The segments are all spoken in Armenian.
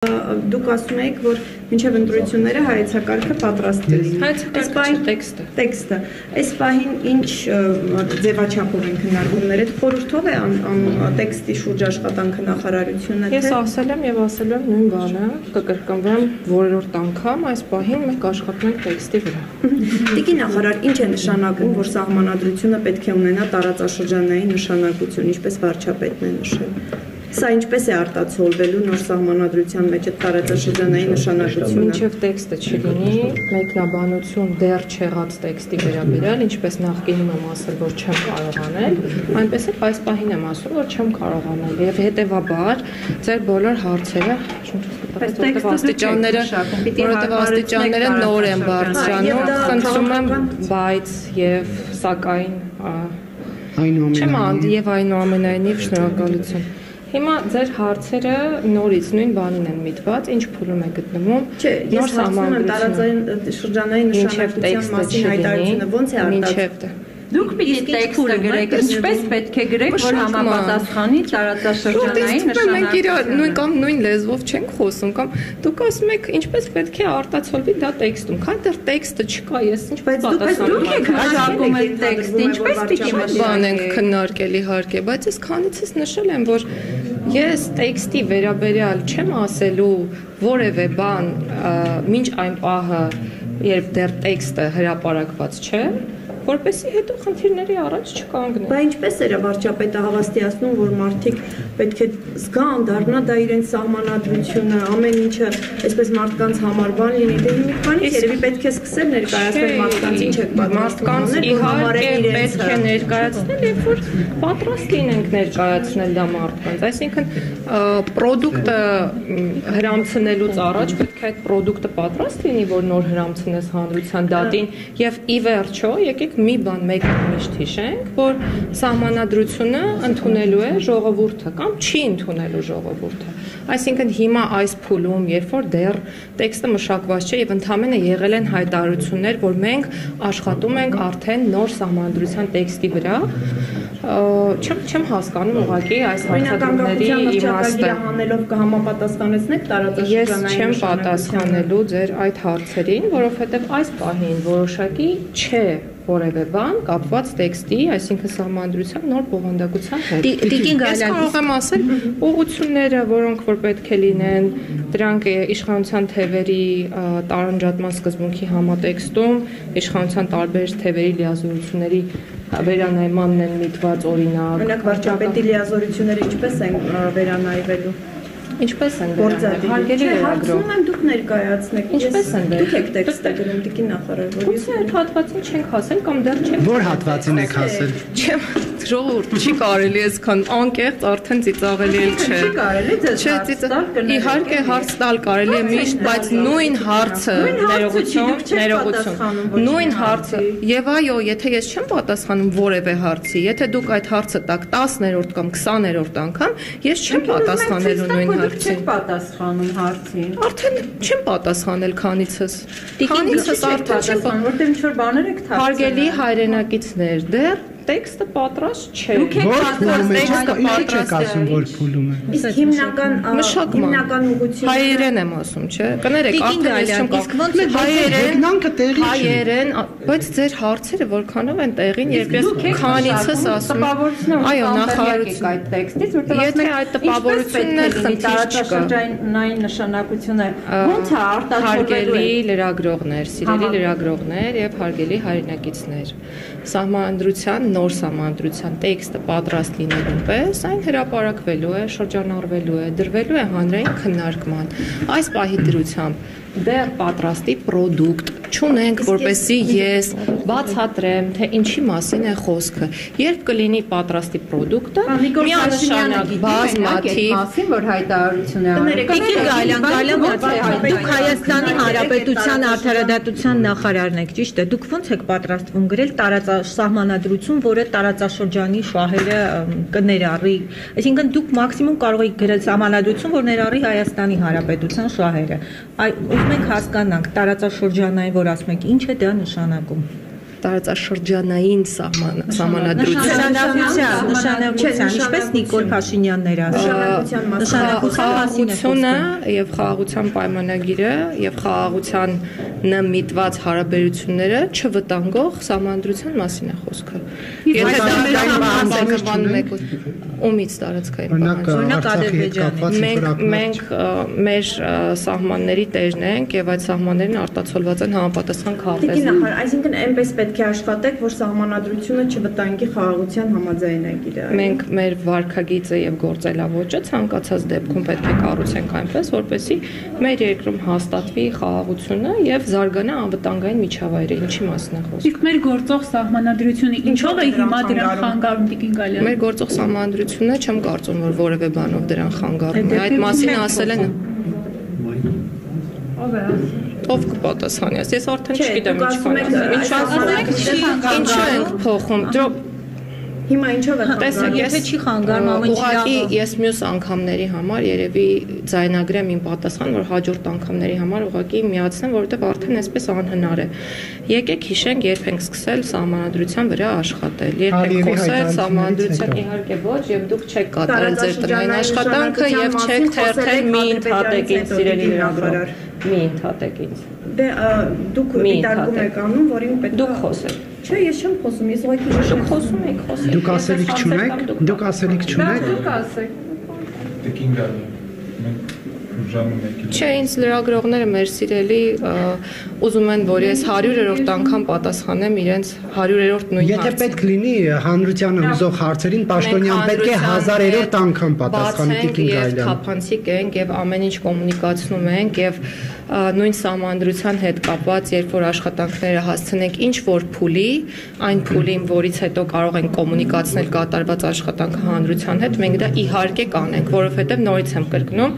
Դուք ասում եք, որ մինչև ընտրությունները հայեցակարգը պատրաստ է լինի։ Հայեցակարգը տեքստը։ Այս պահին ինչ ձևաչափով են քննարկումները, խորհրդով է տեքստի շուրջ աշխատանքը նախարարությունը։ Ես ասել եմ եւ ասել եմ նույն բանը, կկրկնվեմ որերորդ անգամ, այս պահին մենք աշխատում ենք տեքստի վրա։ Տիկին նախարար, ինչ է նշանակում, որ սահմանադրությունը պետք է ունենա տարածաշրջանային նշանակություն, ինչպես վարչապետն է նշել։ Սա ինչպես է արտացոլվելու նոր սահմանադրության մեջ այդ տարածաշրջանային նշանակությունը։ Մինչև տեքստը չլինի, մեկնաբանություն դեռ չեղած տեքստի վերաբերյալ, ինչպես նախկինում եմ ասել, որ չեմ կարող անել, այնպես էլ այս պահին եմ ասում, որ չեմ կարող անել եւ հետեւաբար ձեր բոլոր հարցերը որովհետեւ աստիճանները նոր են բարձրանում, խնդրում եմ, բայց եւ սակայն այնուամենայնիվ շնորհակալություն։ Հիմա ձեր հարցերը նորից նույն բանին են միտված, ինչ փուլում է գտնվում։ Նոր սահմանադրության շրջանային նշանակության մասին հայտարարությունը ո՞նց է արտացոլվում։ Դուք պիտի տեքստը գրեք, ինչպես պետք է գրեք, որ համապատասխանի տարածաշրջանային նշանակությունը։ Նույն նույն լեզվով չենք խոսում, կամ դուք ասում եք, ինչպես պետք է արտացոլվի դա տեքստում։ Քան դեռ տեքստը չկա, ես ինչպես պատասխանում։ Դուք եք հաշվում եք տեքստը, ինչպես պիտի բան ենք քննարկել իհարկե, բայց ես քանիցս նշել եմ, որ ես տեքստի վերաբերյալ չեմ ասելու որևէ բան, մինչ այն պահը, երբ դեռ տեքստը հրապարակված չէ, որպեսզի հետո խնդիրների առաջ չկանգնեն։ Բայց ինչպես է վարչապետը հավաստիացնում, որ մարդիկ պետք է զգան, դառնա դա իրենց սահմանադրությունը, ամեն ինչը այսպես մարդկանց համար բան լինի, դե մի քանից երևի պետք է սկսել ներկայացնել մարդկանց ինչ է մարդկանց իհարկե պետք է ներկայացնել, երբ որ պատրաստ լինենք ներկայացնել դա մարդկանց, այսինքն պրոդուկտը հրամցնելուց առաջ պետք է այդ պրոդուկտը պատրաստ լինի, որ նոր հրամցնես հանրության դատին, եւ ի վերջո եկեք մի բան մեկնիշտ հիշենք, որ սահմանադրությունը ընդունելու է ժողովուրդը կամ չի ընդունելու ժողովուրդը։ Այսինքն հիմա այս փուլում, երբ որ դեռ տեքստը մշակված չէ եւ ընդհանրապես եղել են հայտարարություններ, որ մենք աշխատում ենք արդեն նոր սահմանադրության տեքստի վրա, չեմ հասկանում ուղղակի այս հարցադրումների իմաստը։ Հանելով կհամապատասխանեցնեք տարածաշրջանային։ Ես չեմ պատասխանելու ձեր այդ հարցերին, որովհետեւ այս պահին որոշակի չէ որևէ բան կապված տեքստի, այսինքն սահմանադրության նոր բովանդակության հետ։ Ես կարող եմ ասել ուղղությունները, որոնք որ պետք է լինեն, դրանք իշխանության թևերի տարանջատման սկզբունքի համատեքստում, իշխանության տարբեր թևերի լիազորությունների վերանայմանն են միտված օրինակ։ Օրինակ վարչապետի լիազորությունները ինչպես են վերանայվելու։ Ինչպես են վերանայվել։ Հարգելի լրագրող։ Հարցնում եմ դուք ներկայացնեք։ Ինչպես են դուք եք տեքստը գրում տիկին նախարար, որ ես այդ հատվածին չենք հասել կամ դեռ չենք։ Որ հատվածին եք հասել։ Չեմ, ժողովուրդ, չի կարելի այսքան անկեղծ արդեն ծիծաղելի էլ չէ։ Չի կարելի ձեզ հարց տալ։ Իհարկե հարց տալ կարելի է միշտ, բայց նույն հարցը, ներողություն, նույն հարցը։ Եվ այո, եթե ես չեմ պատասխանում որևէ հարցի, եթե դուք այդ հարցը տաք 10-րդ կամ 20-րդ անգամ, ես չեմ պատասխանելու նույն Չեք պատասխանում հարցին։ Արդեն չեմ պատասխանել քանիցս։ Քանիցս արդեն չեմ պատասխանում, որտեղ ինչ-որ բաներ եք թաքցնում։ Հարգելի հայրենակիցներ, դեռ տեքստը պատրաստ չէ։ Դուք եք պատրաստ ասում, որ փուլում է։ Իսկ հիմնական ուղղությունը հայերեն եմ ասում, չէ։ Կներեք, արդեն ես չեմ կարող։ Հայերեն, բայց ձեր հարցերը որքանով են տեղին, երբ ես քանիցս ասում եմ։ Այո, նախարարություն այդ տեքստից, որտեղ եթե այդ տպավորությունն է տարածաշրջանային նշանակությունը ո՞նց է արտացոլվելու։ Հարգելի լրագրողներ, սիրելի լրագրողներ եւ հարգելի հայրենակիցներ, սահմանադրության նոր սահմանադրության տեքստը պատրաստ լինելուն պես այն հրապարակվելու է, շրջանառվելու է, դրվելու է հանրային քննարկման։ Այս պահի դրությամբ դեռ պատրաստի պրոդուկտ չունենք, որպեսզի ես բացատրեմ, թե ինչի մասին է խոսքը։ Երբ կլինի պատրաստի պրոդուկտը, միանշանակ բազմաթիվ մասին, որ հայտարարություն է արել։ Դուք Հայաստանի Հանրապետության արդարադատության նախարարն եք, ճիշտ է։ Դուք ո՞նց եք պատրաստվում գրել սահմանադրություն, որը տարածաշրջանի շահերը կներառի։ Այսինքն դուք մաքսիմում կարող եք գրել սահմանադրություն, որ ներառի Հայաստանի Հանրապետության շահերը։ Ուզում ենք հասկանանք տարածաշրջանային, որ ասում եք, ինչ է դա նշանակում։ տարածաշրջանային սահմանադրություն նշանակության, ինչպես Նիկոլ Փաշինյանն էր ասում, խաղաղությունը եւ խաղաղության պայմանագիրը եւ խաղաղության միտված հարաբերությունները չվտանգող սահմանադրության մասին է խոսքը։ Եթե ումից տարածքային մենք մեր սահմանների տերն ենք եւ այդ սահմաններն արտացոլված են համապատասխան քաղաքացիական։ Այսինքն այնպես պետք է աշխատեք, որ սահմանադրությունը չվտանգի խաղաղության համաձայնագիրը։ Մենք մեր վարքագիծը եւ գործելավոճը ցանկացած դեպքում պետք է կառուցենք այնպես, որպեսզի մեր երկրում հաստատվի խաղաղությունը եւ զարգանա անվտանգային միջավայրը, ինչի մասին է խոսքը։ Իսկ մեր գործող սահմանադրությունը ինչով է հիմա դրան խանգարում Տիկին Գալյան։ Մեր գործող սահմանադրությունը չեմ կարծում, որ որևէ բանով դրան խանգարում է։ Այդ մասին ասել են ով կպատասխանի։ Ես արդեն չգիտեմ ինչ ենք փոխում։ Հիմա ինչով է տեսեք, եթե չի խանգարում ուղղակի ես մյուս անգամների համար երևի ձայնագրեմ իմ պատասխան, որ հաջորդ անգամների համար ուղղակի միացնեմ, որովհետև արդեն այսպես անհնար է։ Եկեք հիշենք, երբ ենք սկսել սահմանադրության վրա աշխատել։ Երբ ենք խոսել սահմանադրության իհարկե ոչ, եւ դուք չեք կատարել ձեր տնային աշխատանքը եւ չեք թերթել մի ընդհատեք ինձ սիրելի լրագրող։ Մի ընդհատեք ինձ։ Դե դուք դիտարկում եք անում, որին պետք է դուք խոսեք։ Չէ, ես չեմ խոսում, ես ուղղակի դուք խոսում եք, խոսեք։ Դուք ասելիք չունեք։ Դուք ասելիք չունեք։ Դուք ասեք։ Տիկին Գալյան, մենք ժամը 1-ին։ Չէ, ինձ լրագրողները մեր սիրելի ուզում են, որ ես 100-րդ անգամ պատասխանեմ իրենց 100-րդ նույն հարցին։ Եթե պետք լինի հանրությանը հուզող հարցերին, Պաշտոնյան պետք է 1000-րդ անգամ պատասխանի Տիկին Գալյան։ Եվ թափանցիկ ենք եւ ամեն ինչ կոմունիկացնում ենք եւ նույն սահմանադրության հետ կապված, երբ որ աշխատանքները հասցնենք ինչ որ փուլի, այն փուլին, որից հետո կարող ենք կոմունիկացնել կատարված աշխատանքը հանրության հետ, մենք դա իհարկե կանենք, որովհետեւ նորից եմ կրկնում,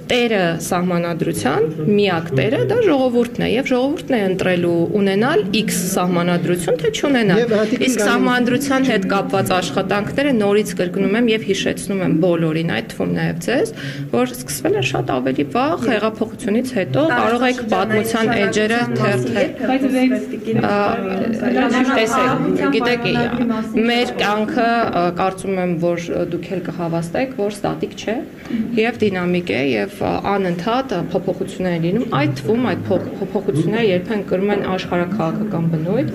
տերը սահմանադրության միակ տերը դա ժողովուրդն է եւ ժողովուրդն է ընտրելու ունենալ X սահմանադրություն թե չունենալ։ Իսկ սահմանադրության հետ կապված աշխատանքները նորից կրկնում եմ եւ հիշեցնում եմ բոլորին, այդ թվում նաեւ ձեզ, որ սկսվել է շատ ավելի վաղ հեղափոխությունից հետո, կարող եք պատմության էջերը թերթել։ Գիտեք, մեր կյանքը կարծում եմ, որ դուք էլ կհավաստեք, որ ստատիկ չէ եւ դինամիկ է եւ անընդհատ փոփոխություններ լինում, այդ թվում այդ փոփոխությունները երբեմն կրում են աշխարհաքաղաքական բնույթ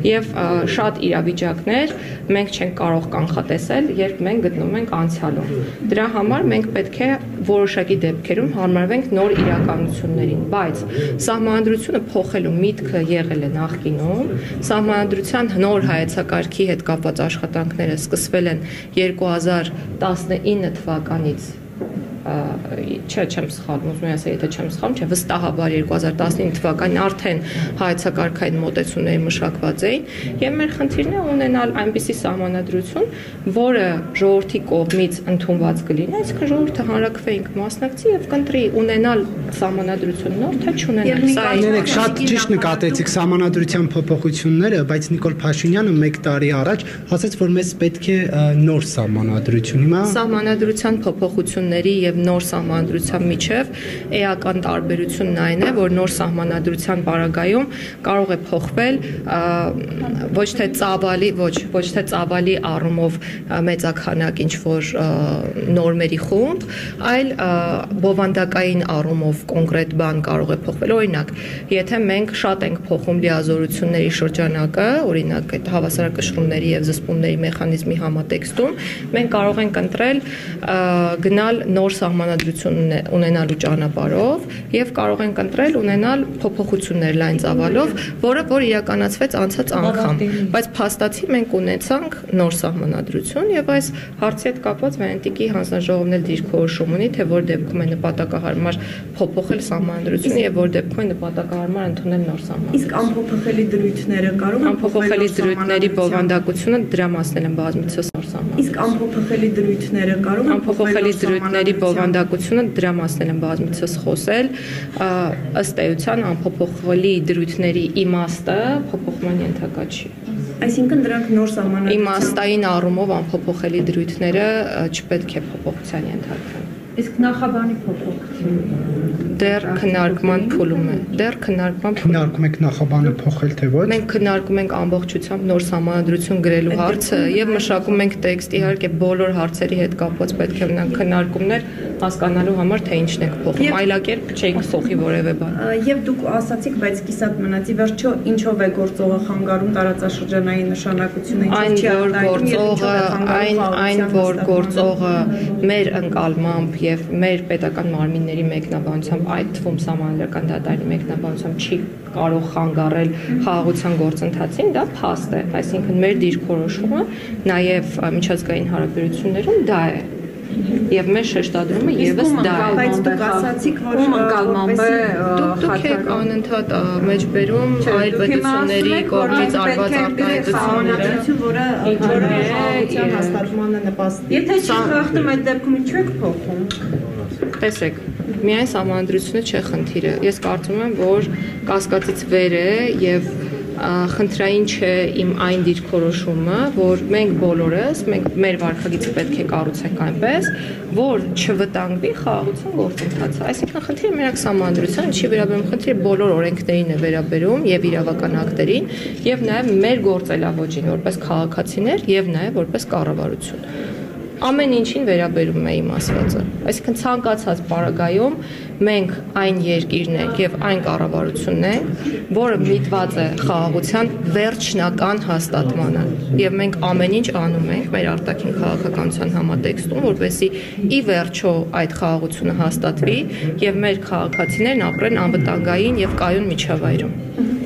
եւ շատ իրավիճակներ մենք չենք կարող կանխատեսել, երբ մենք գտնվում ենք անցյալում։ Դրա համար մենք պետք է որոշակի դեպքերում հարմարվենք նոր իրականություններին, բայց սահմանադրությունը փոխելու միտքը եղել է նախկինում, սահմանադրության նոր հայեցակարգի հետ կապված աշխատանքները սկսվել են 2019 թվականից չեմ սխալվում, ուզում եմ ասել, եթե չեմ սխալվում, չէ, վստահաբար 2019 թվականին արդեն հայեցակարգային մոտեցումների մշակված էին, եւ մեր խնդիրն է ունենալ այնպիսի սահմանադրություն, որը ժողովրդի կողմից ընդունված կլինի, այսինքն ժողովուրդը հանրակրվեին կմասնակցի եւ կընտրի ունենալ սահմանադրություն նոր թե չունենալ։ Ներեք, շատ ճիշտ նկատեցիք սահմանադրության փոփոխությունները, բայց Նիկոլ Փաշինյանը 1 տարի առաջ ասաց, որ մեզ պետք է նոր սահմանադրություն։ Հիմա սահմանադրության փոփոխությունների եւ նոր սահմանադրության միջև էական տարբերությունն այն է, որ նոր սահմանադրության պարագայում կարող է փոխվել ոչ թե ծավալի առումով մեծաքանակ ինչ որ նորմերի խումբ, այլ բովանդակային առումով կոնկրետ բան կարող է փոխվել։ Օրինակ, եթե մենք շատ ենք փոխում լիազորությունների շրջանակը, օրինակ այդ հավասարակշռումների եւ զսպումների մեխանիզմի համատեքստում, մենք կարող ենք ընտրել գնալ նոր սահմանադրություն ունենալու ճանապարհով եւ կարող ենք ընտրել ունենալ փոփոխություններ լայն ծավալով, որը որ իրականացվեց անցած անգամ, բայց փաստացի մենք ունեցանք նոր սահմանադրություն եւ այս հարցի հետ կապված Վենետիկի հանձնաժողովն էլ դիրքորոշում ունի, թե որ դեպքում է նպատակահարմար փոփոխել սահմանադրությունը եւ որ դեպքում է նպատակահարմար ընդունել նոր սահմանադրություն։ Իսկ անփոփոխելի դրույթները կարող են անփոփոխելի դրույթների բովանդակությունը դրա մասն են բազմիցս նոր սահմանադրություն։ Իսկ անփոփոխելի դրույթները կարող են անփոփոխելի դրույթների բովանդակությունը դրա մասն են բազմիցս խոսել, ըստ էության անփոփոխելի դրույթների իմաստը փոփոխման ենթակա չի։ Այսինքն դրանք նոր սահմանադրություն իմաստային առումով անփոփոխելի դրույթները չպետք է փոփոխության ենթարկվեն։ Իսկ նախաբանի փոփոխություն դեռ քննարկման փուլում է։ Քննարկում եք նախաբանը փոխել թե ոչ։ Մենք քննարկում ենք ամբողջությամբ նոր սահմանադրություն գրելու հարցը եւ մշակում ենք տեքստ, իհարկե բոլոր հարցերի հետ կապված պետք է ունենան քննարկումներ հասկանալու համար թե ինչն է փոխում, այլակերպ չենք սոխի որևէ բան։ Եվ դուք ասացիք, բայց կիսատ մնացի վերջո ինչով է գործողը խանգարում տարածաշրջանային նշանակությունը, այն որ գործողը մեր ընկալմամբ եւ մեր պետական մարմինների մեկնաբանությամբ, այդ թվում սահմանադրական դատարանի մեկնաբանությամբ չի կարող խանգարել խաղաղության գործընթացին, դա փաստ է, այսինքն մեր դիրքորոշումը նաեւ միջազգային հարաբերություններում դա է։ Եվ մեր շեշտադրումը եւս դա է։ Բայց դուք ասացիք, որ ընկալմամբ է դուք եք անընդհատ մեջբերում այլ պետությունների կողմից արված արտահայտությունները, որը խաղաղության հաստատմանը նպաստի։ Եթե չի խախտում այդ դեպքում ինչու եք փոխում։ Տեսեք, միայն սահմանադրությունը չէ խնդիրը։ Ես կարծում եմ, որ կասկածից վեր է եւ խնդրային չէ իմ այն դիրքորոշումը, որ մենք բոլորս, մեր վարքագիծը պետք է կառուցենք այնպես, որ չվտանգվի խաղաղության գործընթացը։ Այսինքն խնդիրը մենակ սահմանադրության չի վերաբերում, խնդիրը բոլոր օրենքներին է վերաբերում եւ իրավական ակտերին եւ նաեւ մեր գործելավոճին որպես քաղաքացիներ եւ նաեւ որպես կառավարություն։ Ամեն ինչին վերաբերում է իմ ասվածը։ Այսինքն ցանկացած պարագայում մենք այն երկիրն ենք եւ այն կառավարությունն ենք, որը միտված է խաղաղության վերջնական հաստատմանը։ Եվ մենք ամեն ինչ անում ենք մեր արտաքին քաղաքականության համատեքստում, որպեսզի ի վերջո այդ խաղաղությունը հաստատվի եւ մեր քաղաքացիներն ապրեն անվտանգային եւ կայուն միջավայրում։